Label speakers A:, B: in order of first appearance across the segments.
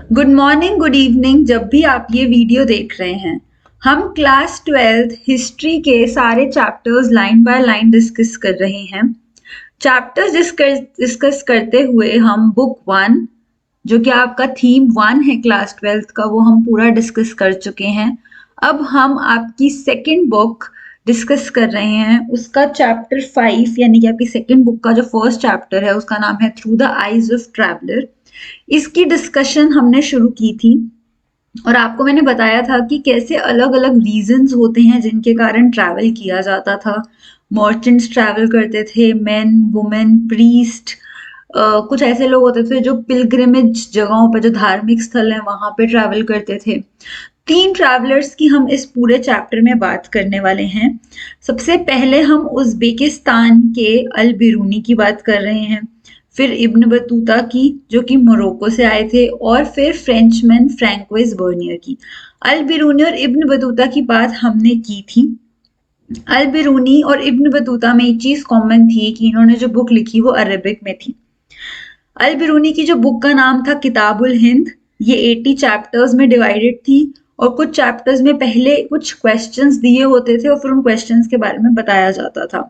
A: Good morning, good evening जब भी आप ये वीडियो देख रहे हैं। हम क्लास 12th हिस्ट्री के सारे chapters line by line discuss कर रहे हैं। चैप्टर्स डिस्कस करते हुए हम बुक 1, जो कि आपका थीम 1 है क्लास 12th का, वो हम पूरा डिस्कस कर चुके हैं। अब हम आपकी सेकंड बुक डिस्कस कर रहे हैं, उसका चैप्टर 5 यानी कि आपकी सेकंड बुक का जो फर्स्ट चैप्टर है उसका नाम है through the eyes of traveller. इसकी डिस्कशन हमने शुरू की थी और आपको मैंने बताया था कि कैसे अलग अलग रीजंस होते हैं जिनके कारण ट्रैवल किया जाता था। मर्चेंट्स ट्रैवल करते थे, मेन, वुमेन, प्रीस्ट, कुछ ऐसे लोग होते थे जो पिलग्रिमेज जगहों पर, जो धार्मिक स्थल हैं वहां पे ट्रैवल करते थे। 3 ट्रैवलर्स की हम इस पूरे चैप्टर में बात करने वाले हैं। सबसे पहले हम उज़्बेकिस्तान के अल बिरूनी की बात कर रहे हैं, फिर इब्न बतूता की जो कि मोरक्को से आए थे, और फिर फ्रेंचमैन फ्रैंकोइस बर्नियर की। अल बिरूनी और इब्न बतूता की बात हमने की थी। अल बिरूनी और इब्न बतूता में एक चीज कॉमन थी कि इन्होंने जो बुक लिखी वो अरबिक में थी। अल बिरूनी की जो बुक का नाम था किताबुल हिंद, ये 80 चैप्टर्स में डिवाइडेड थी और कुछ चैप्टर्स में पहले कुछ क्वेश्चंस दिए होते थे और फिर उन क्वेश्चंस के बारे में बताया जाता था।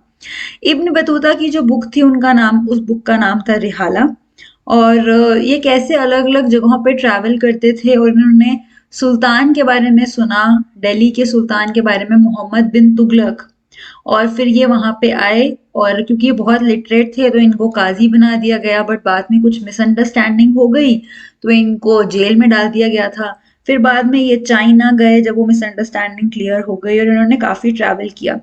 A: इब्न बतूता की जो बुक थी उस बुक का नाम था रिहाला। और ये कैसे अलग अलग जगहों पे ट्रैवल करते थे और इन्होंने सुल्तान के बारे में सुना, दिल्ली के सुल्तान के बारे में, मोहम्मद बिन तुगलक। और फिर ये वहां पे आए और क्योंकि ये बहुत लिटरेट थे तो इनको काजी बना दिया गया, बट बाद में कुछ मिसअंडरस्टैंडिंग हो गई तो इनको जेल में डाल दिया गया था। फिर बाद में ये चाइना गए जब वो मिसअंडरस्टैंडिंग क्लियर हो गई और इन्होंने काफी ट्रैवल किया।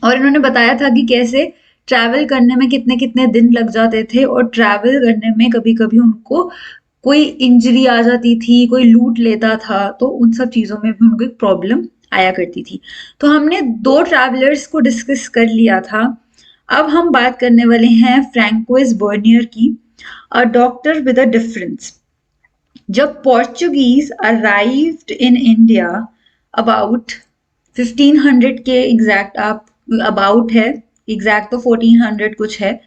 A: और इन्होंने बताया था कि कैसे ट्रैवल करने में कितने कितने दिन लग जाते थे और ट्रैवल करने में कभी कभी उनको कोई इंजरी आ जाती थी, कोई लूट लेता था, तो उन सब चीजों में भी उनको एक प्रॉब्लम आया करती थी। तो हमने 2 ट्रैवलर्स को डिस्कस कर लिया था। अब हम बात करने वाले हैं फ्रैंकोइस बर्नियर की, a doctor with a difference. जब Portuguese arrived in India about 1500 के एग्जैक्ट, आप अबाउट है, एग्जैक्ट तो 1400 कुछ है।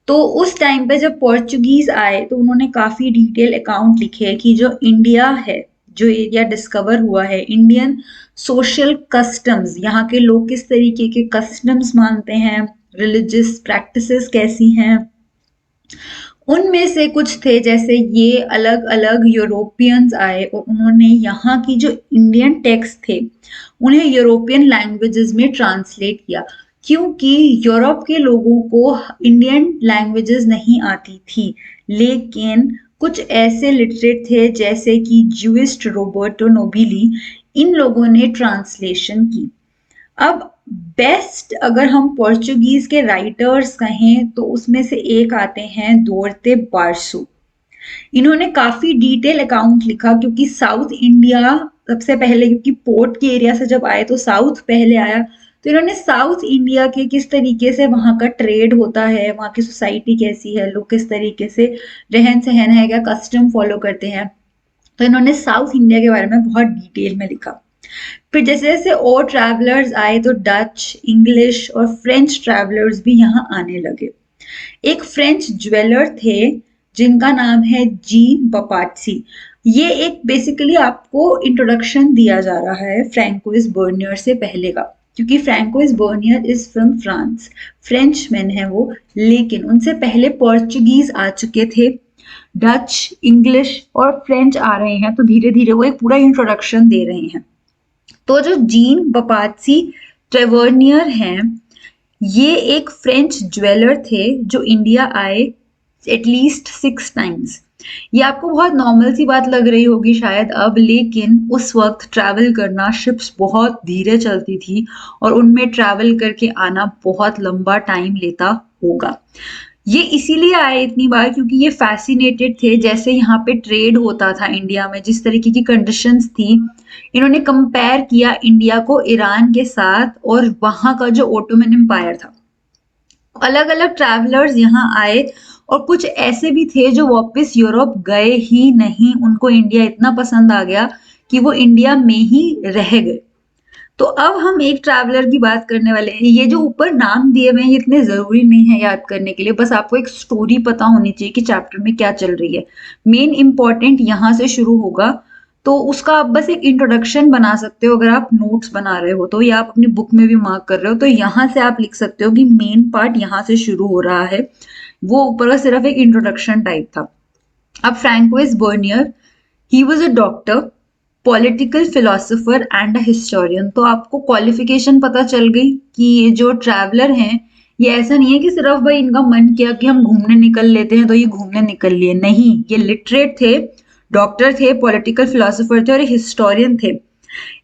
A: तो उस टाइम पे जब पोर्चुगीज आए तो उन्होंने काफी डिटेल अकाउंट लिखे कि जो इंडिया है, जो एरिया डिस्कवर हुआ है, इंडियन सोशल कस्टम्स, यहाँ के लोग किस तरीके के कस्टम्स मानते हैं, रिलीजियस प्रैक्टिसेस कैसी हैं, उनमें से कुछ थे। जैसे ये अलग अलग यूरोपियंस आए और उन्होंने यहाँ की जो इंडियन टेक्स्ट थे उन्हें यूरोपियन लैंग्वेजेस में ट्रांसलेट किया, क्योंकि यूरोप के लोगों को इंडियन लैंग्वेजेस नहीं आती थी। लेकिन कुछ ऐसे लिटरेट थे जैसे कि ज्यूइस्ट रोबर्टो नोबिली, इन लोगों ने ट्रांसलेशन की। अब बेस्ट अगर हम पोर्चुगीज के राइटर्स कहें तो उसमें से एक आते हैं दुआर्ते बारसू। इन्होंने काफी डिटेल अकाउंट लिखा क्योंकि साउथ इंडिया सबसे पहले, क्योंकि पोर्ट के एरिया से जब आए तो साउथ पहले आया, तो इन्होंने साउथ इंडिया के किस तरीके से वहां का ट्रेड होता है, वहां की सोसाइटी कैसी है, लोग किस तरीके से रहन सहन है, क्या कस्टम फॉलो करते हैं, तो इन्होंने साउथ इंडिया के बारे में बहुत डिटेल में लिखा। फिर जैसे जैसे और ट्रैवलर्स आए तो डच, इंग्लिश और फ्रेंच ट्रैवलर्स भी यहाँ आने लगे। एक फ्रेंच ज्वेलर थे जिनका नाम है जीन बपाटसी। ये एक बेसिकली आपको इंट्रोडक्शन दिया जा रहा है फ्रैंकोइस बर्नियर से पहले का, क्योंकि Francois Bernier is from France, French man है वो, लेकिन उनसे पहले पोर्चुगीज आ चुके थे, डच, इंग्लिश और फ्रेंच आ रहे हैं, तो धीरे धीरे वो एक पूरा इंट्रोडक्शन दे रहे हैं। तो जो जीन बपाटसी ट्रेवर्नियर हैं, ये एक फ्रेंच ज्वेलर थे जो इंडिया आए एटलीस्ट 6 टाइम्स। ये आपको बहुत नॉर्मल सी बात लग रही होगी शायद अब, लेकिन उस वक्त ट्रैवल करना, शिप्स बहुत धीरे चलती थी और उनमें ट्रैवल करके आना बहुत लंबा टाइम लेता होगा। ये इसीलिए आए इतनी बार क्योंकि ये फैसिनेटेड थे जैसे यहाँ पे ट्रेड होता था इंडिया में, जिस तरीके की कंडीशंस थी। इन्होंने कंपेयर किया इंडिया को ईरान के साथ और वहां का जो ओटोमन एम्पायर था। अलग अलग ट्रैवलर्स यहाँ आए और कुछ ऐसे भी थे जो वापस यूरोप गए ही नहीं, उनको इंडिया इतना पसंद आ गया कि वो इंडिया में ही रह गए। तो अब हम एक ट्रैवलर की बात करने वाले हैं। ये जो ऊपर नाम दिए हुए हैं ये इतने जरूरी नहीं है याद करने के लिए, बस आपको एक स्टोरी पता होनी चाहिए कि चैप्टर में क्या चल रही है। मेन इंपॉर्टेंट यहाँ से शुरू होगा, तो उसका आप बस एक इंट्रोडक्शन बना सकते हो अगर आप नोट्स बना रहे हो तो, या आप अपनी बुक में भी मार्क कर रहे हो तो यहाँ से आप लिख सकते हो कि मेन पार्ट यहाँ से शुरू हो रहा है। वो ऊपर का सिर्फ एक इंट्रोडक्शन टाइप था। अब Francois Bernier, he was a doctor, political philosopher and a historian. तो आपको क्वालिफिकेशन पता चल गई कि ये जो ट्रैवलर हैं ये ऐसा नहीं है कि सिर्फ भाई इनका मन किया कि हम घूमने निकल लेते हैं तो ये घूमने निकल लिए, नहीं, ये लिटरेट थे, डॉक्टर थे, पॉलिटिकल फिलोसोफर थे और हिस्टोरियन थे।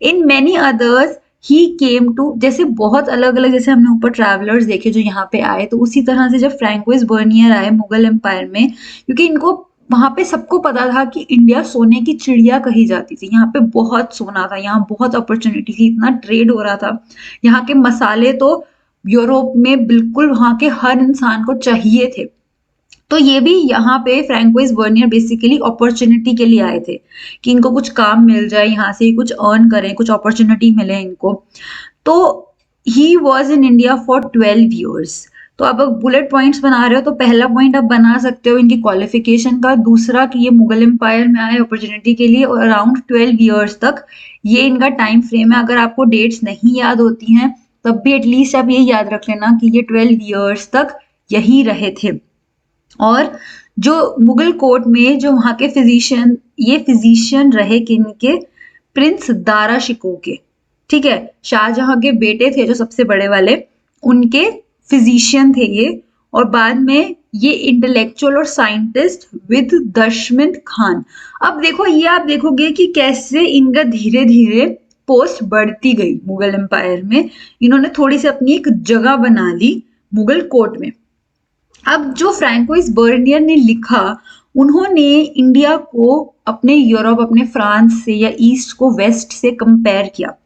A: In many others he came to, जैसे बहुत अलग अलग, जैसे हमने ऊपर ट्रैवलर्स देखे जो यहाँ पे आए, तो उसी तरह से जब फ्रैंकोइस बर्नियर आए मुगल एम्पायर में, क्योंकि इनको वहां पे सबको पता था कि इंडिया सोने की चिड़िया कही जाती थी, यहाँ पे बहुत सोना था, यहाँ बहुत अपॉर्चुनिटी थी, इतना ट्रेड हो रहा था, यहाँ के मसाले तो यूरोप में बिल्कुल वहां के हर इंसान को चाहिए थे। तो ये भी यहाँ पे फ्रैंकोइस बर्नियर बेसिकली अपॉर्चुनिटी के लिए आए थे कि इनको कुछ काम मिल जाए, यहाँ से कुछ अर्न करें, कुछ अपॉर्चुनिटी मिले इनको। तो he was in India for 12 years. तो अब बुलेट पॉइंट्स बना रहे हो तो पहला पॉइंट आप बना सकते हो इनकी क्वालिफिकेशन का, दूसरा कि ये मुगल एम्पायर में आए अपॉर्चुनिटी के लिए और अराउंड 12 ईयर्स तक ये इनका टाइम फ्रेम है। अगर आपको डेट्स नहीं याद होती हैं तब भी एटलीस्ट आप ये याद रख लेना कि ये 12 ईयर्स तक यही रहे थे। और जो मुगल कोर्ट में जो वहां के फिजिशियन, ये फिजिशियन रहे किनके, प्रिंस दारा शिकोह के, ठीक है, शाहजहां के बेटे थे जो सबसे बड़े वाले, उनके फिजिशियन थे ये। और बाद में ये इंटेलेक्चुअल और साइंटिस्ट विद दशमंत खान। अब देखो ये आप देखोगे कि कैसे इनका धीरे धीरे पोस्ट बढ़ती गई मुगल एम्पायर में, इन्होंने थोड़ी सी अपनी एक जगह बना ली मुगल कोर्ट में। अब जो फ्रैंकोइस बर्नियर ने लिखा, उन्होंने इंडिया को अपने यूरोप, अपने फ्रांस से या ईस्ट को वेस्ट से कंपेयर किया।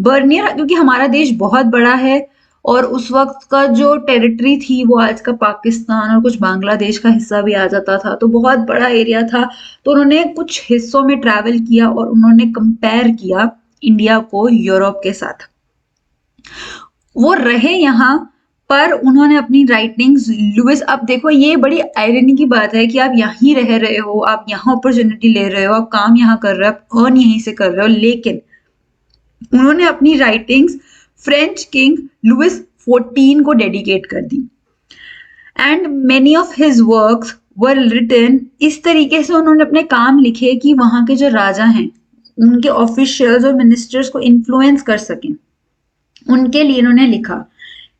A: बर्नियर, क्योंकि हमारा देश बहुत बड़ा है और उस वक्त का जो टेरिटरी थी वो आज का पाकिस्तान और कुछ बांग्लादेश का हिस्सा भी आ जाता था, तो बहुत बड़ा एरिया था। तो उन्होंने कुछ हिस्सों में ट्रैवल किया और उन्होंने कंपेयर किया इंडिया को यूरोप के साथ। वो रहे यहाँ पर उन्होंने अपनी राइटिंग्स लुइस, अब देखो ये बड़ी आयरनी की बात है कि आप यहीं रह रहे हो, आप यहाँ अपॉर्चुनिटी ले रहे हो, आप काम यहाँ कर रहे हो, आप अर्न यहीं से कर रहे हो, लेकिन उन्होंने अपनी राइटिंग्स फ्रेंच किंग लुइस 14 को डेडिकेट कर दी। And many of his works were written, इस तरीके से उन्होंने अपने काम लिखे कि वहां के जो राजा हैं उनके ऑफिशियल्स और मिनिस्टर्स को इन्फ्लुएंस कर सकें, उनके लिए इन्होंने लिखा।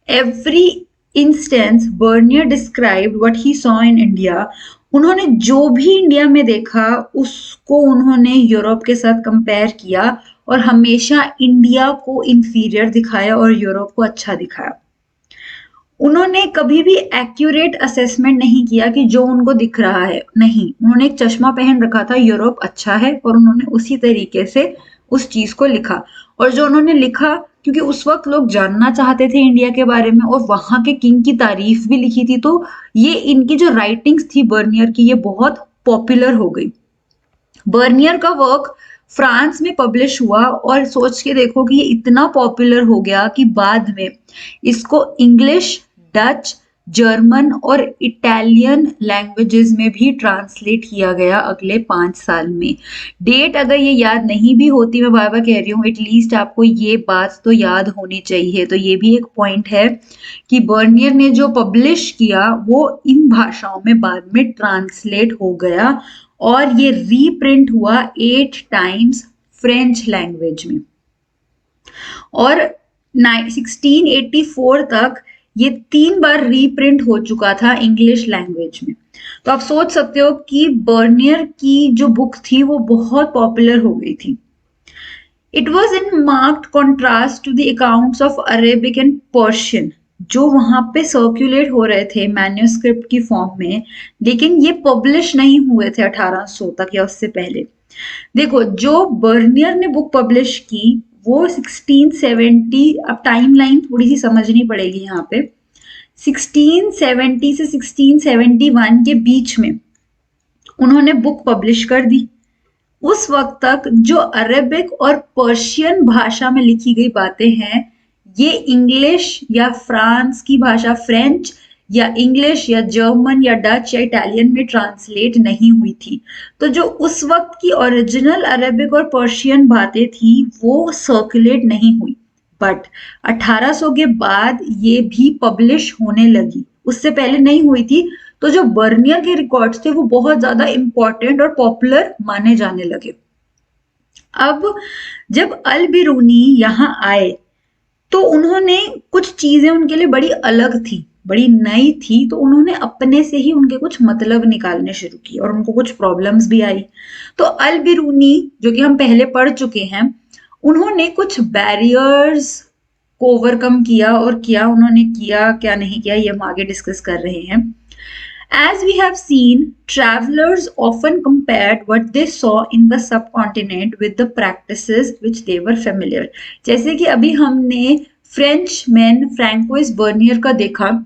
A: Every instance Bernier described what he saw in India, उन्होंने जो भी इंडिया में देखा उसको उन्होंने यूरोप के साथ कंपेयर किया और हमेशा इंडिया को इंफीरियर दिखाया और यूरोप को अच्छा दिखाया। उन्होंने कभी भी एक्यूरेट असेसमेंट नहीं किया कि जो उनको दिख रहा है, नहीं, उन्होंने एक चश्मा पहन रखा था, यूरोप अच्छा है, और उन्होंने उसी तरीके से उस चीज को लिखा। और जो उन्होंने लिखा, क्योंकि उस वक्त लोग जानना चाहते थे इंडिया के बारे में और वहां के किंग की तारीफ भी लिखी थी, तो ये इनकी जो राइटिंग्स थी बर्नियर की, ये बहुत पॉपुलर हो गई। बर्नियर का वर्क फ्रांस में पब्लिश हुआ और सोच के देखो कि ये इतना पॉपुलर हो गया कि बाद में इसको इंग्लिश, डच, जर्मन और इटालियन लैंग्वेजेस में भी ट्रांसलेट किया गया अगले 5 साल में। डेट अगर ये याद नहीं भी होती, मैं बार बार कह रही हूँ, एटलीस्ट आपको ये बात तो याद होनी चाहिए। तो ये भी एक पॉइंट है कि बर्नियर ने जो पब्लिश किया वो इन भाषाओं में बाद में ट्रांसलेट हो गया और ये रीप्रिंट हुआ 8 टाइम्स फ्रेंच लैंग्वेज में। और 1684 तक ये 3 बार रीप्रिंट हो चुका था इंग्लिश लैंग्वेज में। तो आप सोच सकते हो कि बर्नियर की जो बुक थी वो बहुत पॉपुलर हो गई थी। It was in marked contrast to the accounts of Arabic and Persian, जो वहां पे सर्कुलेट हो रहे थे मैन्यूस्क्रिप्ट की फॉर्म में, लेकिन ये पब्लिश नहीं हुए थे 1800 तक या उससे पहले। देखो जो बर्नियर ने बुक पब्लिश की वो 1670, अब टाइमलाइन थोड़ी सी समझनी पड़ेगी यहाँ पे, 1670 से 1671 के बीच में उन्होंने बुक पब्लिश कर दी उस वक्त तक जो अरेबिक और पर्शियन भाषा में लिखी गई बातें हैं, ये इंग्लिश या फ्रांस की भाषा, फ्रेंच या इंग्लिश या जर्मन या डच या इटालियन में ट्रांसलेट नहीं हुई थी। तो जो उस वक्त की ओरिजिनल अरेबिक और पर्शियन बातें थी वो सर्कुलेट नहीं हुई, बट 1800 के बाद ये भी पब्लिश होने लगी, उससे पहले नहीं हुई थी। तो जो बर्नियर के रिकॉर्ड्स थे वो बहुत ज्यादा इंपॉर्टेंट और पॉपुलर माने जाने लगे। अब जब अल बिरूनी यहाँ आए तो उन्होंने कुछ चीजें उनके लिए बड़ी अलग थी, बड़ी नई थी, तो उन्होंने अपने से ही उनके कुछ मतलब निकालने शुरू किए और उनको कुछ प्रॉब्लम्स भी आई। तो अल बिरूनी, जो कि हम पहले पढ़ चुके हैं, उन्होंने कुछ बैरियर्स को ओवरकम किया, और किया उन्होंने, किया क्या नहीं किया ये हम आगे डिस्कस कर रहे हैं। As we have seen, travelers often compared what they saw in the subcontinent with the practices which they were familiar. जैसे कि अभी हमने फ्रेंच मैन फ्रैंकोइस बर्नियर का देखा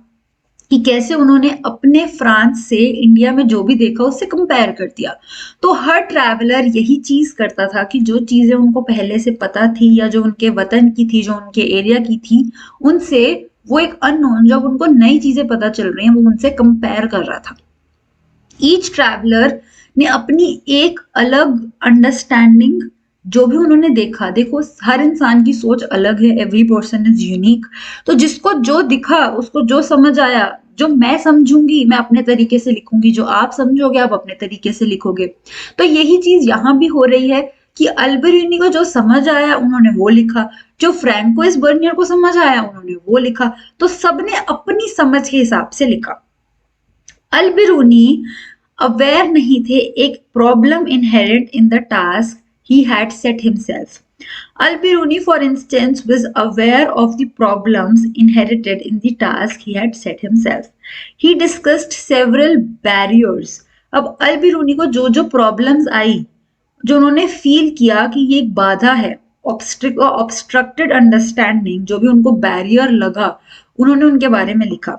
A: कि कैसे उन्होंने अपने फ्रांस से इंडिया में जो भी देखा उससे कंपेयर कर दिया। तो हर ट्रैवलर यही चीज करता था कि जो चीजें उनको पहले से पता थी या जो उनके वतन की थी, जो उनके एरिया की थी, उनसे वो एक अननोन, जब उनको नई चीजें पता चल रही हैं, वो उनसे कंपेयर कर रहा था। ईच ट्रैवलर ने अपनी एक अलग अंडरस्टैंडिंग, जो भी उन्होंने देखा, देखो हर इंसान की सोच अलग है, एवरी पर्सन इज यूनिक। तो जिसको जो दिखा, उसको जो समझ आया, जो मैं समझूंगी मैं अपने तरीके से लिखूंगी, जो आप समझोगे आप अपने तरीके से लिखोगे। तो यही चीज यहाँ भी हो रही है कि अल बिरूनी को जो समझ आया उन्होंने वो लिखा, जो फ्रैंकोइस बर्नियर को समझ आया उन्होंने वो लिखा। तो सबने अपनी समझ के हिसाब से लिखा। अल बिरूनी अवेयर नहीं थे एक problem inherent in the task he had set himself. Al-Biruni, for instance, was aware of the problems inherited in the task he had set himself. He discussed several barriers. अब अल-बिरूनी को जो जो प्रॉब्लम्स आई, जो उन्होंने feel किया कि ये एक बाधा है, ऑब्स्ट्रक्टेड अंडरस्टैंडिंग, जो भी उनको बैरियर लगा, उन्होंने उनके बारे में लिखा।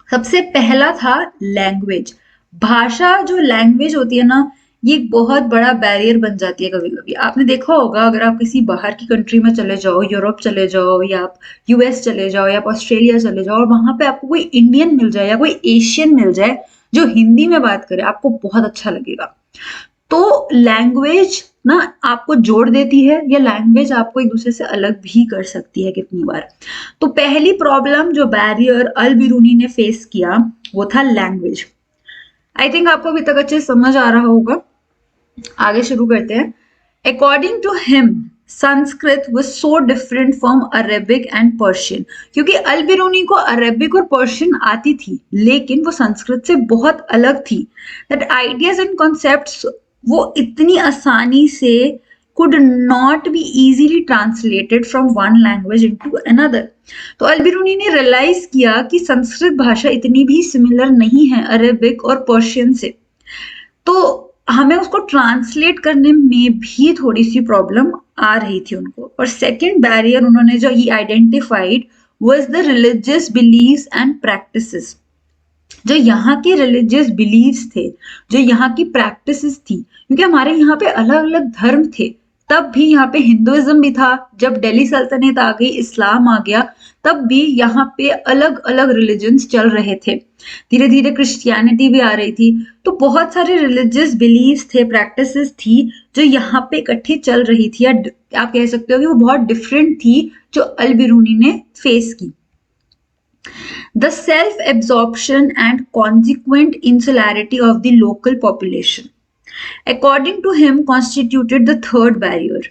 A: सबसे पहला था लैंग्वेज। भाषा, जो लैंग्वेज होती है ना, ये एक बहुत बड़ा बैरियर बन जाती है कभी कभी। आपने देखा होगा, अगर आप किसी बाहर की कंट्री में चले जाओ, यूरोप चले जाओ या आप यूएस चले जाओ या आप ऑस्ट्रेलिया चले जाओ, और वहां पे आपको कोई इंडियन मिल जाए या कोई एशियन मिल जाए जो हिंदी में बात करे, आपको बहुत अच्छा लगेगा। तो लैंग्वेज ना आपको जोड़ देती है, या लैंग्वेज आपको एक दूसरे से अलग भी कर सकती है कितनी बार। तो पहली प्रॉब्लम, जो बैरियर अल बिरूनी ने फेस किया, वो था लैंग्वेज। आई थिंक आपको अभी तक अच्छे समझ आ रहा होगा। आगे शुरू करते हैं। According to him, Sanskrit was so different from Arabic and Persian, क्योंकि अल बिरूनी को अरेबिक और पर्शियन आती थी, लेकिन वो संस्कृत से बहुत अलग थी। That ideas and concepts वो इतनी आसानी से could not be easily translated from one language into another. तो अल बिरूनी ने रियलाइज किया कि संस्कृत भाषा इतनी भी सिमिलर नहीं है अरेबिक और पर्शियन से, तो हमें उसको ट्रांसलेट करने में भी थोड़ी सी प्रॉब्लम आ रही थी उनको। और सेकंड बैरियर उन्होंने जो he identified was the religious beliefs and practices. जो यहाँ के रिलीजियस बिलीव्स थे, जो यहाँ की प्रैक्टिसेस थी, क्योंकि हमारे यहाँ पे अलग अलग धर्म थे, तब भी यहाँ पे हिंदुइज्म भी था। जब दिल्ली सल्तनत आ गई, इस्लाम आ गया, तब भी यहाँ पे अलग अलग रिलीजन्स चल रहे थे। धीरे धीरे क्रिश्चियनिटी भी आ रही थी। तो बहुत सारे रिलीजियस बिलीव्स थे, प्रैक्टिसेस थी, जो यहाँ पे इकट्ठी चल रही थी, या आप कह सकते हो कि वो बहुत डिफरेंट थी, जो अल बिरूनी ने फेस की। The self-absorption and consequent insularity of the local population, according to him, constituted the third barrier.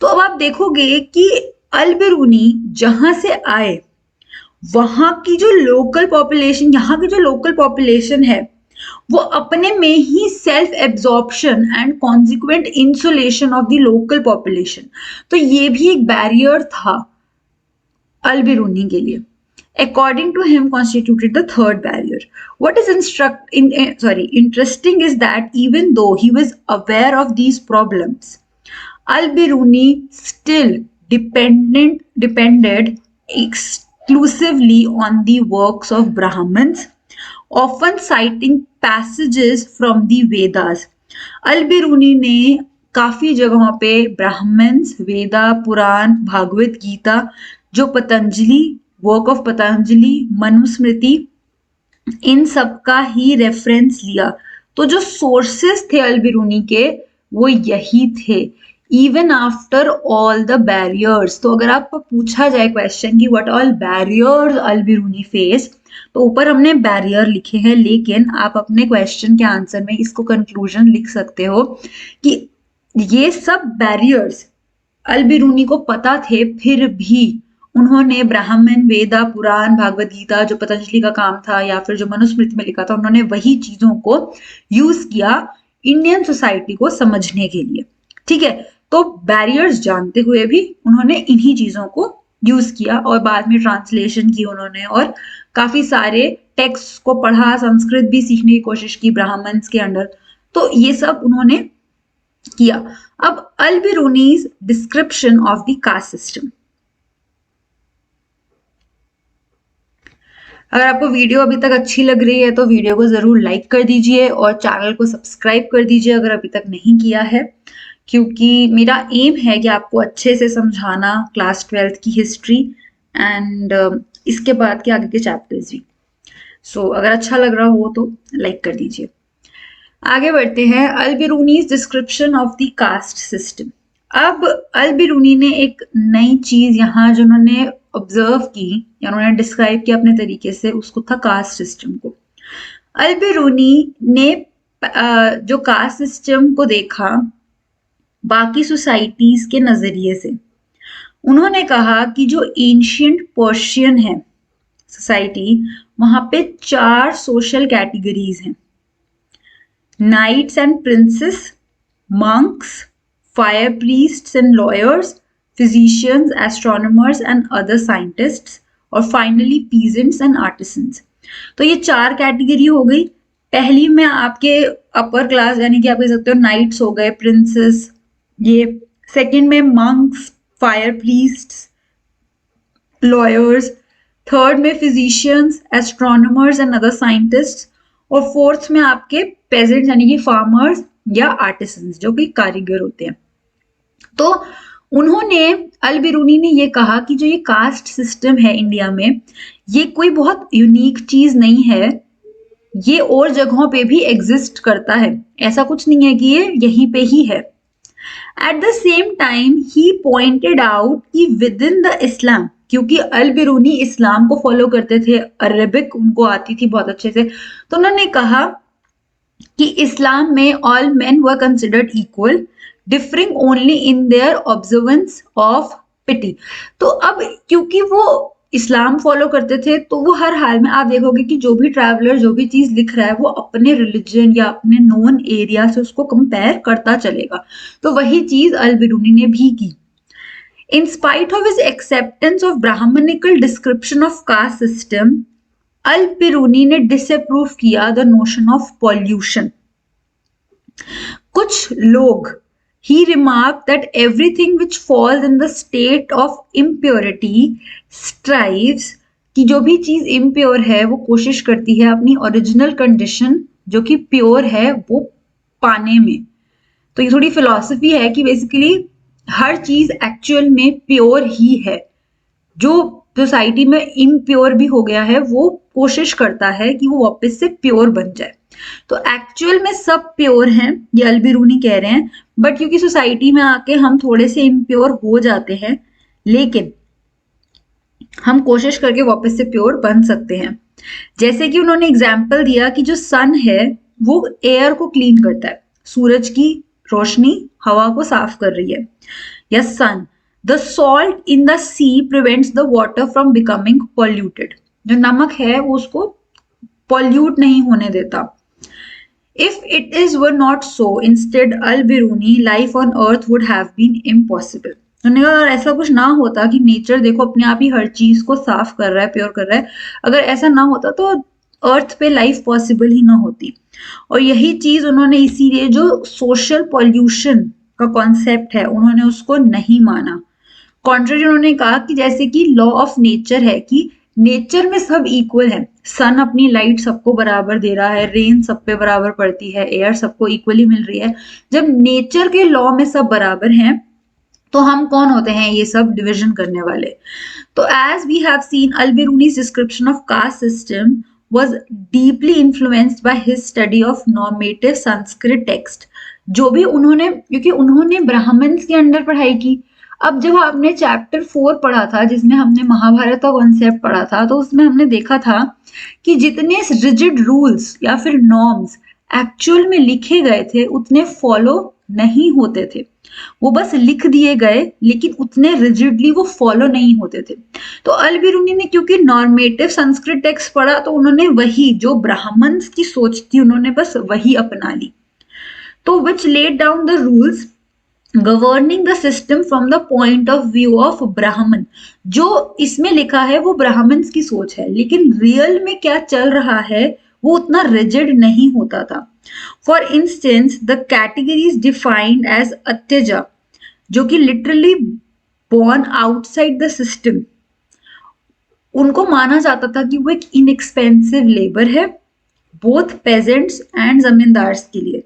A: तो अब आप देखोगे कि अल बिरूनी जहां से आए, वहां की जो लोकल पॉपुलेशन, यहाँ की जो लोकल पॉपुलेशन है, वो अपने में ही self absorption and consequent insulation of the local population, तो ये भी एक बैरियर था अल बिरूनी के लिए। According to him, constituted the third barrier. What is interesting is that even though he was aware of these problems, Al-Biruni still depended exclusively on the works of Brahmins, often citing passages from the Vedas. Al-Biruni ने काफी जगहों पे Brahmins, वेदा, पुराण, भागवत गीता, जो Patanjali, work of Patanjali, Manusmriti, इन सब का ही reference लिया। तो जो सोर्सेस थे अल बिरूनी के वो यही थे, even after all the barriers. तो अगर आपको पूछा जाए क्वेश्चन की what all barriers Al Biruni face, तो ऊपर हमने बैरियर लिखे हैं, लेकिन आप अपने क्वेश्चन के आंसर में इसको कंक्लूजन लिख सकते हो कि ये सब बैरियर्स अल बिरूनी को पता थे, फिर भी उन्होंने ब्राह्मण, वेदा, पुराण, भागवत गीता, जो पतंजलि का काम था, या फिर जो मनुस्मृति में लिखा था, उन्होंने वही चीजों को यूज किया इंडियन सोसाइटी को समझने के लिए। ठीक है, तो बैरियर्स जानते हुए भी उन्होंने इन्हीं चीजों को यूज किया, और बाद में ट्रांसलेशन की उन्होंने, और काफी सारे टेक्स्ट को पढ़ा, संस्कृत भी सीखने की कोशिश की ब्राह्मण्स के अंडर। तो ये सब उन्होंने किया। अब Al Biruni's description of the caste system. अगर आपको वीडियो अभी तक अच्छी लग रही है तो वीडियो को जरूर लाइक कर दीजिए और चैनल को सब्सक्राइब कर दीजिए अगर अभी तक नहीं किया है, क्योंकि मेरा एम है कि आपको अच्छे से समझाना क्लास 12th की हिस्ट्री एंड इसके बाद के आगे के चैप्टर्स भी। सो अगर अच्छा लग रहा हो तो लाइक कर दीजिए। आगे बढ़ते हैं, Al Biruni's description of the caste system. अब अल बिरूनी ने एक नई चीज यहाँ जो उन्होंने ऑब्जर्व की या उन्होंने डिस्क्राइब किया अपने तरीके से, उसको था कास्ट सिस्टम को। अल बिरूनी ने जो कास्ट सिस्टम को देखा बाकी सोसाइटीज के नजरिए से। उन्होंने कहा कि जो एंशियंट पर्शियन है सोसाइटी, वहां पे 4 सोशल कैटेगरीज हैं: knights and princes, monks, fire priests and lawyers, physicians, astronomers and other scientists, और finally peasants and artisans। तो ये 4 कैटेगरी हो गई। पहली में आपके अपर क्लास यानी कि आप कह सकते हो नाइट्स हो गए, प्रिंसेस, ये। सेकंड में monks, fire priests, lawyers. Third में physicians, astronomers and other scientists, और फोर्थ में आपके पेजेंट्स यानी कि फार्मर्स या आर्टिसंस जो कि कारीगर होते हैं। तो उन्होंने अल बिरूनी ने ये कहा कि जो ये कास्ट सिस्टम है इंडिया में, ये कोई बहुत यूनिक चीज नहीं है, ये और जगहों पे भी एग्जिस्ट करता है, ऐसा कुछ नहीं है कि ये यहीं पे ही है। At the same time he pointed out कि विद इन द इस्लाम, क्योंकि अल बिरूनी इस्लाम को फॉलो करते थे, अरबिक उनको आती थी बहुत अच्छे से, तो उन्होंने कहा कि इस्लाम में all men were considered equal, differing only in their observance of piety. तो अब क्योंकि वो इस्लाम फॉलो करते थे, तो वो हर हाल में आप देखोगे कि जो भी ट्रैवलर जो भी चीज लिख रहा है वो अपने रिलीजन या अपने नोन एरिया से उसको कंपेयर करता चलेगा। तो वही चीज अल बिरूनी ने भी की। In spite of his acceptance of Brahmanical description of caste system, अल बिरूनी ने डिसअप्रूव किया द नोशन ऑफ पॉल्यूशन। कुछ लोग he remarked that everything which falls in the state of impurity strives, कि जो भी चीज इम्प्योर है वो कोशिश करती है अपनी ओरिजिनल कंडीशन जो कि प्योर है वो पाने में। तो ये थोड़ी फिलॉसफी है कि बेसिकली हर चीज एक्चुअल में प्योर ही है। जो सोसाइटी में इम्प्योर भी हो गया है वो कोशिश करता है कि वो वापस से प्योर बन जाए। तो एक्चुअल में सब प्योर हैं, ये अल बिरूनी कह रहे हैं, बट क्योंकि सोसाइटी में आके हम थोड़े से इम्प्योर हो जाते हैं, लेकिन हम कोशिश करके वापस से प्योर बन सकते हैं। जैसे कि उन्होंने एग्जाम्पल दिया कि जो सन है वो एयर को क्लीन करता है, सूरज की रोशनी हवा को साफ कर रही है। या सन, the salt in the sea prevents the water from becoming polluted, जो नमक है वो उसको पॉल्यूट नहीं होने देता। If it is were not so, instead al-Biruni, life on earth would have been impossible. उन्होंने कहा अगर ऐसा कुछ ना होता कि नेचर देखो अपने आप ही हर चीज को साफ कर रहा है, प्योर कर रहा है, अगर ऐसा ना होता तो अर्थ पे लाइफ पॉसिबल ही ना होती। और यही चीज उन्होंने इसीलिए जो सोशल पॉल्यूशन का कॉन्सेप्ट है उन्होंने उसको नहीं माना। कॉन्ट्रेरी उन्होंने कहा कि जैसे कि लॉ ऑफ नेचर है कि नेचर में सब इक्वल है, सन अपनी लाइट सबको बराबर दे रहा है, रेन सब पे बराबर पड़ती है, एयर सबको इक्वली मिल रही है। जब नेचर के लॉ में सब बराबर हैं तो हम कौन होते हैं ये सब डिविजन करने वाले। तो as we have seen, Al-Biruni's description of caste system was deeply influenced by his study of normative Sanskrit text। जो भी उन्होंने, क्योंकि उन्होंने ब्राह्मण्स के अंडर पढ़ाई की। अब जब आपने चैप्टर 4 पढ़ा था जिसमें हमने महाभारत का कॉन्सेप्ट पढ़ा था, तो उसमें हमने देखा था कि जितने रिजिड रूल्स या फिर नॉर्म्स एक्चुअल में लिखे गए थे उतने फॉलो नहीं होते थे। वो बस लिख दिए गए लेकिन उतने रिजिडली वो फॉलो नहीं होते थे। तो अल बिरूनी ने क्योंकि नॉर्मेटिव संस्कृत टेक्स्ट पढ़ा तो उन्होंने वही जो ब्राह्मण्स की सोच थी उन्होंने बस वही अपना ली। तो विच laid down the rules governing the system from the point of view of ब्राह्मण। जो इसमें लिखा है वो ब्राह्मण्स की सोच है, लेकिन रियल में क्या चल रहा है वो उतना रिजिड नहीं होता था। For instance, the category is defined as अत्यजा, जो कि literally born outside the system। उनको माना जाता था कि वो एक inexpensive labor है, both peasants and जमींदार्स के लिए।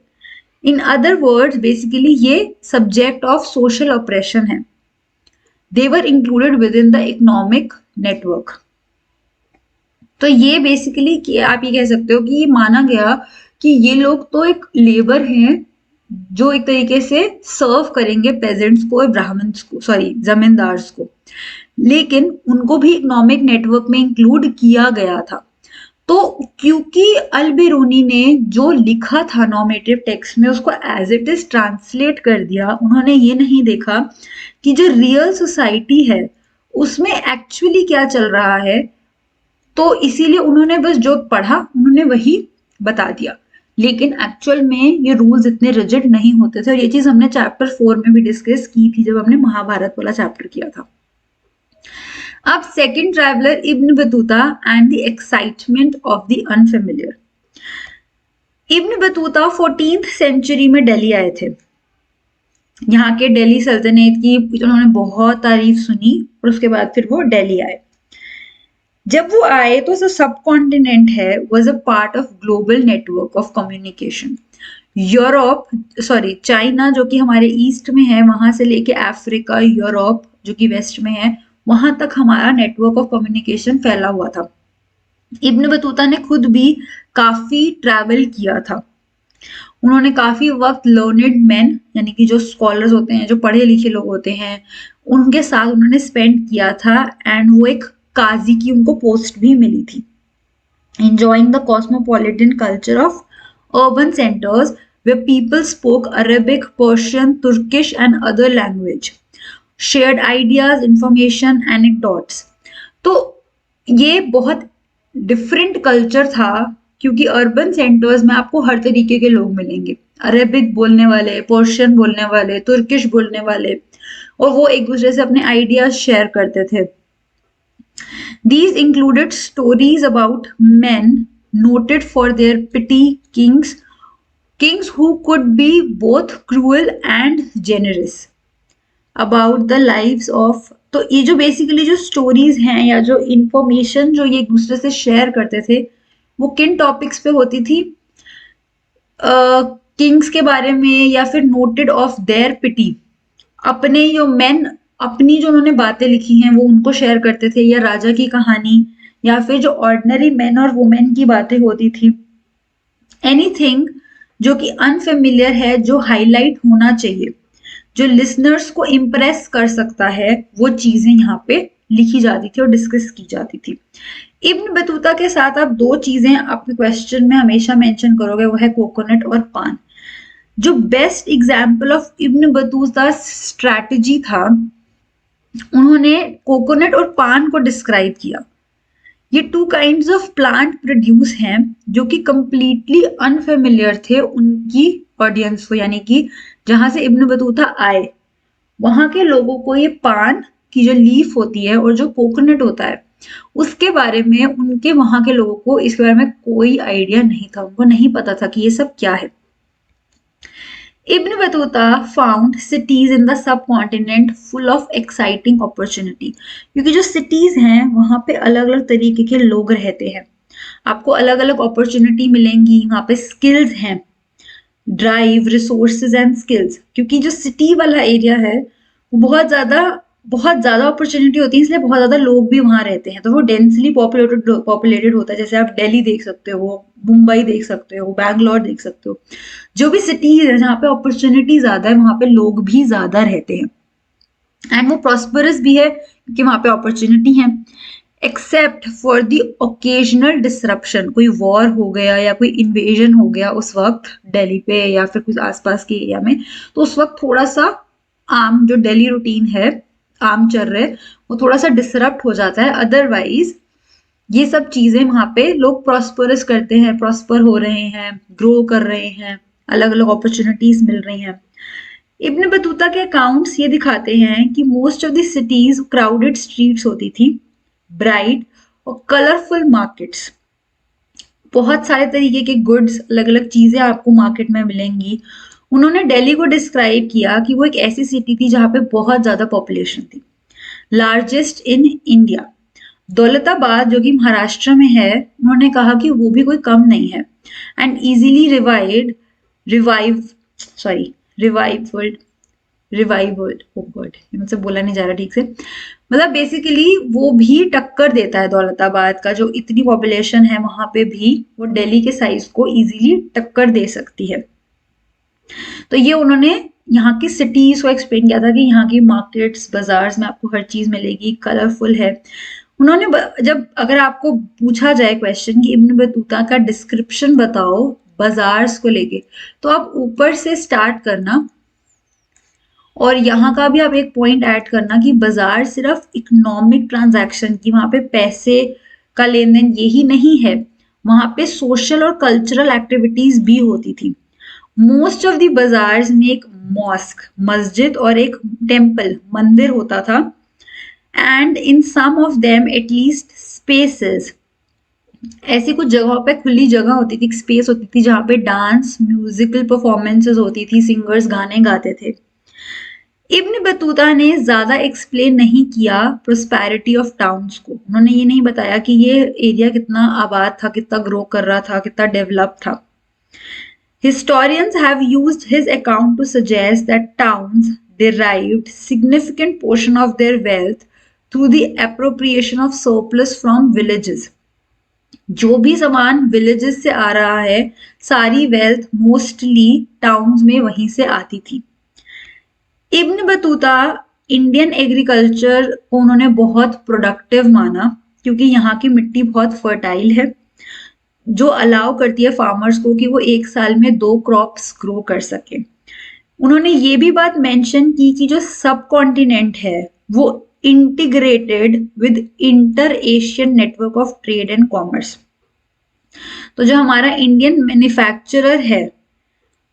A: In other words, basically ये subject of social oppression है। They were included within the economic network। तो ये बेसिकली आप ये कह सकते हो कि ये माना गया कि ये लोग तो एक लेबर हैं जो एक तरीके से सर्व करेंगे पेजेंट्स को और ब्राह्मण्स को, सॉरी जमींदार्स को, लेकिन उनको भी इकोनॉमिक नेटवर्क में इंक्लूड किया गया था। तो क्योंकि अल बिरूनी ने जो लिखा था नॉर्मेटिव टेक्स्ट में उसको एज इट इज ट्रांसलेट कर दिया, उन्होंने ये नहीं देखा कि जो रियल सोसाइटी है उसमें एक्चुअली क्या चल रहा है, तो इसीलिए उन्होंने बस जो पढ़ा उन्होंने वही बता दिया। लेकिन एक्चुअल में ये रूल्स इतने रिजिड नहीं होते थे और ये चीज हमने चैप्टर 4 में भी डिस्कस की थी जब हमने महाभारत वाला चैप्टर किया था। अब second traveller Ibn Battuta and the excitement of the unfamiliar. Ibn Battuta 14th century में दिल्ली आए थे। यहाँ के दिल्ली सल्तनत की उन्होंने बहुत तारीफ सुनी और उसके बाद फिर वो दिल्ली आए। जब वो आए तो जो सब कॉन्टिनेंट है was a part of global network of communication. China जो कि हमारे ईस्ट में है, वहां से लेके अफ्रीका, यूरोप जो कि वेस्ट में है, वहां तक हमारा नेटवर्क ऑफ कम्युनिकेशन फैला हुआ था। इब्न बतूता ने खुद भी काफी ट्रैवल किया था। उन्होंने काफी वक्त लर्नेड मैन यानी कि जो स्कॉलर्स होते हैं, जो पढ़े लिखे लोग होते हैं, उनके साथ उन्होंने स्पेंड किया था एंड वो एक काजी की उनको पोस्ट भी मिली थी। Enjoying the cosmopolitan culture of urban centers where people spoke Arabic, Persian, Turkish and other language, shared ideas, information, anecdotes। तो ये बहुत डिफरेंट कल्चर था क्योंकि अर्बन सेंटर्स में आपको हर तरीके के लोग मिलेंगे, अरेबिक बोलने वाले, पर्शियन बोलने वाले, तुर्किश बोलने वाले, और वो एक दूसरे से अपने आइडियाज शेयर करते थे। These included stories about men noted for their petty kings who could be both cruel and generous, about the lives of। तो ये जो बेसिकली जो स्टोरीज हैं या जो इंफॉर्मेशन जो ये एक दूसरे से शेयर करते थे वो किन टॉपिक्स पे होती थी? किंग्स के बारे में, या फिर नोटेड ऑफ देयर पिटी, अपने जो मेन अपनी जो उन्होंने बातें लिखी हैं वो उनको शेयर करते थे, या राजा की कहानी, या फिर जो ऑर्डिनरी मैन और वुमेन की बातें होती थी। एनीथिंग जो कि अनफेमिलियर है, जो हाईलाइट होना चाहिए, जो लिसनर्स को इम्प्रेस कर सकता है, वो चीजें यहाँ पे लिखी जाती थी और डिस्कस की जाती थी। इब्न बतूता के साथ आप दो चीजें आपके क्वेश्चन में हमेशा मेंशन करोगे, वो है कोकोनट और पान। जो best example of Ibn Battuta strategy था, उन्होंने कोकोनट और पान को डिस्क्राइब किया। ये two kinds of plant produce हैं जो कि कंप्लीटली अनफेमिलियर थे उनकी ऑडियंस को, यानी कि जहां से इब्न बतूता आए वहां के लोगों को ये पान की जो लीफ होती है और जो कोकोनट होता है उसके बारे में, उनके वहां के लोगों को इसके बारे में कोई आइडिया नहीं था, उनको नहीं पता था कि ये सब क्या है। Ibn Battuta found cities in the subcontinent full of exciting opportunity, क्योंकि जो cities हैं वहाँ पे अलग अलग तरीके के लोग रहते हैं, आपको अलग अलग अपॉर्चुनिटी मिलेंगी, वहाँ पे स्किल्स हैं, ड्राइव रिसोर्सेज एंड स्किल्स, क्योंकि जो सिटी वाला एरिया है वो बहुत ज्यादा अपॉर्चुनिटी होती है, इसलिए बहुत ज्यादा लोग भी वहां रहते हैं, तो वो डेंसली पॉपुलेटेड होता है। जैसे आप दिल्ली देख सकते हो, मुंबई देख सकते हो, बैंगलोर देख सकते हो, जो भी सिटीज है जहाँ पे अपॉर्चुनिटी ज्यादा है वहां पे लोग भी ज्यादा रहते हैं, एंड वो प्रॉस्परस भी है क्योंकि वहां पे अपॉर्चुनिटी है। Except for the occasional disruption, कोई वॉर हो गया या कोई इन्वेजन हो गया उस वक्त दिल्ली पे या फिर कुछ आसपास के एरिया में, तो उस वक्त थोड़ा सा आम जो डेली रूटीन है, आम चल रहे, वो थोड़ा सा डिसरप्ट हो जाता है। अदरवाइज ये सब चीजें वहां पे लोग प्रॉस्परस करते हैं, प्रॉस्पर हो रहे हैं, ग्रो कर रहे हैं, अलग अलग अपॉर्चुनिटीज मिल रही हैं। इब्न बतूता के अकाउंट्स ये दिखाते हैं कि most of the cities crowded streets होती थी, ब्राइट और कलरफुल मार्केट्स, बहुत सारे तरीके के गुड्स, अलग अलग चीजें आपको मार्केट में मिलेंगी। उन्होंने दिल्ली को डिस्क्राइब किया कि वो एक ऐसी सिटी थी जहां पे बहुत ज्यादा पॉपुलेशन थी, लार्जेस्ट इन इंडिया। दौलताबाद जो कि महाराष्ट्र में है, उन्होंने कहा कि वो भी कोई कम नहीं है, and easily revive sorry revived revived oh God, ये मुझसे बोला नहीं जा रहा ठीक से, मतलब बेसिकली वो भी टक्कर देता है दौलताबाद का, जो इतनी पॉपुलेशन है वहां पे भी वो दिल्ली के साइज को इजीली टक्कर दे सकती है। तो ये उन्होंने यहाँ की सिटीज को एक्सप्लेन किया था कि यहाँ की मार्केट्स, बाजार्स में आपको हर चीज मिलेगी, कलरफुल है। उन्होंने जब अगर आपको पूछा जाए क्वेश्चन कि इब्न बतूता का डिस्क्रिप्शन बताओ बाजार्स को लेके, तो आप ऊपर से स्टार्ट करना, और यहाँ का भी आप एक पॉइंट ऐड करना कि बाजार सिर्फ इकोनॉमिक ट्रांजैक्शन की, वहां पे पैसे का लेन देन यही नहीं है, वहां पे सोशल और कल्चरल एक्टिविटीज भी होती थी। मोस्ट ऑफ द बाजार्स में एक मॉस्क, मस्जिद और एक टेम्पल, मंदिर होता था, and in some of them at least spaces, ऐसी कुछ जगहों पे खुली जगह होती थी, स्पेस होती थी जहाँ पे डांस, म्यूजिकल परफॉर्मेंसेस होती थी, सिंगर्स गाने गाते थे। इब्न बतूता ने ज्यादा एक्सप्लेन नहीं किया प्रोस्पेरिटी ऑफ टाउन्स को, उन्होंने ये नहीं बताया कि ये एरिया कितना आबाद था, कितना ग्रो कर रहा था, कितना डेवलप था। Historians have used his account to suggest that towns derived significant portion of their wealth through the appropriation of surplus from villages. जो भी सामान विलेजेस से आ रहा है, सारी वेल्थ मोस्टली टाउन्स में वहीं से आती थी। इब्न बतूता इंडियन एग्रीकल्चर को उन्होंने बहुत प्रोडक्टिव माना, क्योंकि यहाँ की मिट्टी बहुत फर्टाइल है, जो अलाउ करती है फार्मर्स को कि वो एक साल में 2 क्रॉप्स ग्रो कर सके। उन्होंने ये भी बात मेंशन की कि जो सब कॉन्टिनेंट है वो integrated with inter Asian network of trade and commerce. तो जो हमारा इंडियन मैन्युफैक्चरर है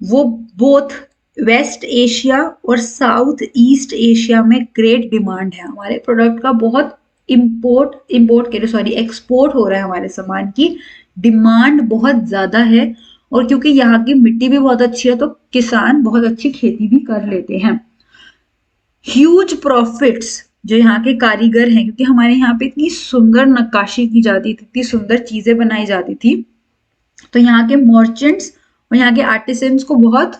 A: वो बोथ वेस्ट एशिया और साउथ ईस्ट एशिया में ग्रेट डिमांड है, हमारे प्रोडक्ट का बहुत एक्सपोर्ट हो रहा है, हमारे सामान की डिमांड बहुत ज्यादा है, और क्योंकि यहाँ की मिट्टी भी बहुत अच्छी है तो किसान बहुत अच्छी खेती भी कर लेते हैं। ह्यूज प्रॉफिट्स जो यहाँ के कारीगर हैं, क्योंकि हमारे यहाँ पे इतनी सुंदर नक्काशी की जाती थी, इतनी सुंदर चीजें बनाई जाती थी, तो यहाँ के मर्चेंट्स और यहाँ के आर्टिसंस को बहुत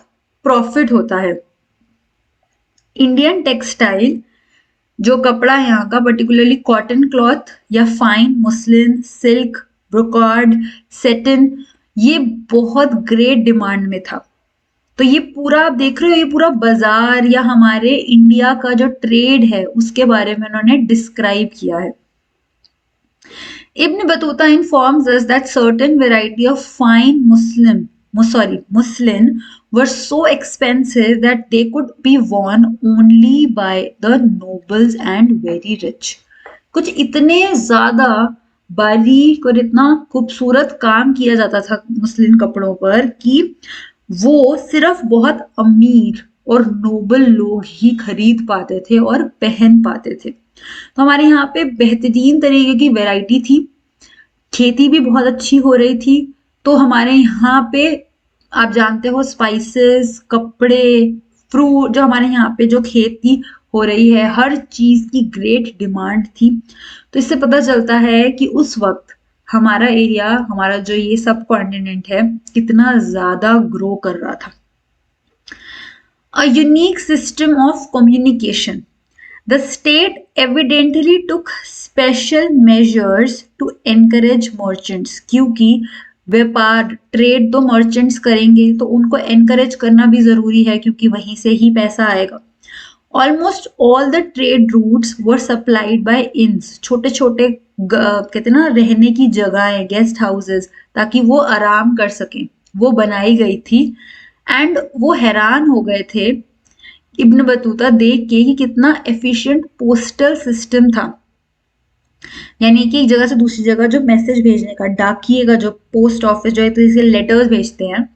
A: प्रॉफिट होता है। इंडियन टेक्सटाइल, जो कपड़ा है यहाँ का, पर्टिकुलरली कॉटन क्लॉथ या फाइन मुस्लिन, सिल्क, ब्रोकार्ड, सेटिन, ये बहुत ग्रेट डिमांड में था। तो ये पूरा आप देख रहे हो, ये पूरा बाजार या हमारे इंडिया का जो ट्रेड है उसके बारे में उन्होंने डिस्क्राइब किया है। Ibn Battuta informs us that certain variety of fine muslin were so expensive that they could be worn only by the nobles and very rich. कुछ इतने ज्यादा बारीक और इतना खूबसूरत काम किया जाता था मुस्लिन कपड़ों पर कि वो सिर्फ बहुत अमीर और नोबल लोग ही खरीद पाते थे और पहन पाते थे। तो हमारे यहाँ पे बेहतरीन तरीके की वैरायटी थी, खेती भी बहुत अच्छी हो रही थी, तो हमारे यहाँ पे आप जानते हो स्पाइसेस, कपड़े, फ्रूट, जो हमारे यहाँ पे जो खेती हो रही है, हर चीज की ग्रेट डिमांड थी। तो इससे पता चलता है कि उस वक्त हमारा एरिया, हमारा जो ये सब कॉन्टिनेंट है, कितना ज्यादा ग्रो कर रहा था। A unique system of communication. The state evidently took special measures to encourage merchants, क्योंकि व्यापार, ट्रेड तो मर्चेंट्स करेंगे तो उनको एनकरेज करना भी जरूरी है, क्योंकि वहीं से ही पैसा आएगा। Almost all the trade routes were supplied by इंस, छोटे छोटे कहते ना रहने की जगह, गेस्ट हाउसेस, ताकि वो आराम कर सकें, वो बनाई गई थी। एंड वो हैरान हो गए थे इब्न बतूता देख के कि कितना एफिशिएंट पोस्टल सिस्टम था। यानी कि एक जगह से दूसरी जगह जो मैसेज भेजने का, डाकिए का जो पोस्ट ऑफिस जो है तो इसे लेटर्स भेजते हैं,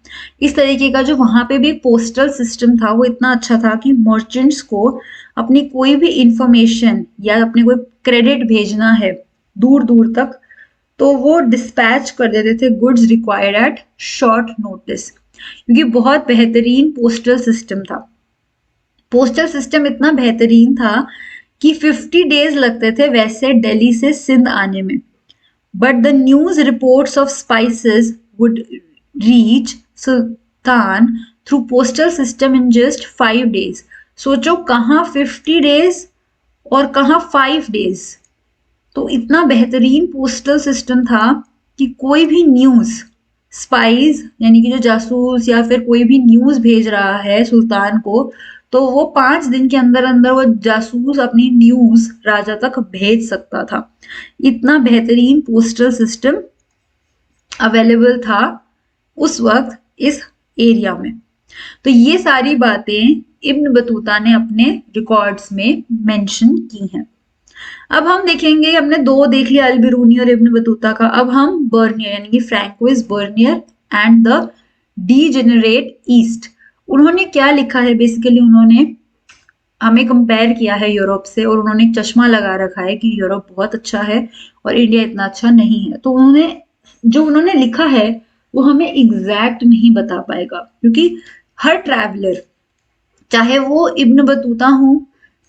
A: इस तरीके का जो वहां पे भी पोस्टल सिस्टम था वो इतना अच्छा था कि मर्चेंट्स को अपनी कोई भी इंफॉर्मेशन या अपने कोई क्रेडिट भेजना है दूर दूर तक, तो वो डिस्पैच कर देते थे goods required at short notice, क्योंकि बहुत बेहतरीन पोस्टल सिस्टम था। पोस्टल सिस्टम इतना बेहतरीन था कि 50 डेज लगते थे वैसे दिल्ली से सिंध आने में, but the news reports of spices would reach Sultan through postal system in just 5 days. सोचो कहाँ 50 डेज और कहाँ 5 डेज। तो इतना बेहतरीन पोस्टल सिस्टम था कि कोई भी न्यूज, स्पाइस यानी कि जो जासूस या फिर कोई भी न्यूज भेज रहा है सुल्तान को, तो वो 5 दिन के अंदर अंदर वो जासूस अपनी न्यूज राजा तक भेज सकता था। इतना बेहतरीन पोस्टल सिस्टम अवेलेबल था उस वक्त इस एरिया में। तो ये सारी बातें इब्न बतूता ने अपने रिकॉर्ड्स में मेंशन की हैं। अब हम देखेंगे, हमने 2 देख लिया, अल बिरूनी और इब्न बतूता का। अब हम बर्नियर यानी कि Francois Bernier and the degenerate East, उन्होंने क्या लिखा है। बेसिकली उन्होंने हमें कंपेयर किया है यूरोप से, और उन्होंने एक चश्मा लगा रखा है कि यूरोप बहुत अच्छा है और इंडिया इतना अच्छा नहीं है। तो उन्होंने लिखा है वो हमें एग्जैक्ट नहीं बता पाएगा, क्योंकि हर ट्रैवलर, चाहे वो इब्न बतूता हो,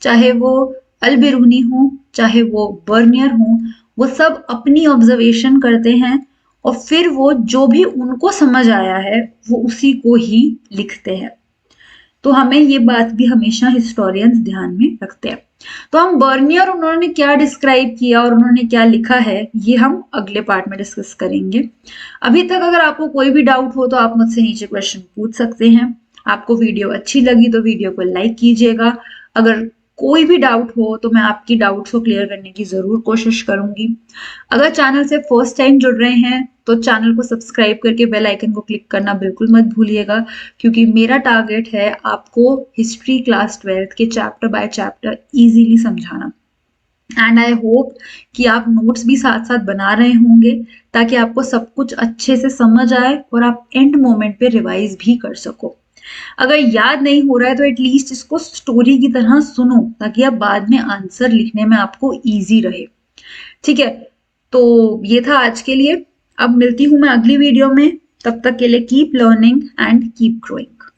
A: चाहे वो अल बिरूनी हो, चाहे वो बर्नियर हो, वो सब अपनी ऑब्जर्वेशन करते हैं और फिर वो जो भी उनको समझ आया है वो उसी को ही लिखते हैं। तो हमें ये बात भी हमेशा हिस्टोरियंस ध्यान में रखते हैं। तो हम बर्नियर, उन्होंने क्या डिस्क्राइब किया और उन्होंने क्या लिखा है, ये हम अगले पार्ट में डिस्कस करेंगे। अभी तक अगर आपको कोई भी डाउट हो तो आप मुझसे नीचे क्वेश्चन पूछ सकते हैं। आपको वीडियो अच्छी लगी तो वीडियो को लाइक कीजिएगा। अगर कोई भी डाउट हो तो मैं आपकी डाउट्स को क्लियर करने की जरूर कोशिश करूंगी। अगर चैनल से फर्स्ट टाइम जुड़ रहे हैं तो चैनल को सब्सक्राइब करके बेल आइकन को क्लिक करना बिल्कुल मत भूलिएगा, क्योंकि मेरा टारगेट है आपको हिस्ट्री क्लास 12th के चैप्टर बाय चैप्टर इजीली समझाना। एंड आई होप कि आप नोट्स भी साथ साथ बना रहे होंगे, ताकि आपको सब कुछ अच्छे से समझ आए और आप एंड मोमेंट पे रिवाइज भी कर सको। अगर याद नहीं हो रहा है तो एटलीस्ट इसको स्टोरी की तरह सुनो, ताकि आप बाद में आंसर लिखने में आपको इजी रहे। ठीक है, तो ये था आज के लिए। अब मिलती हूं मैं अगली वीडियो में, तब तक के लिए keep learning and keep growing.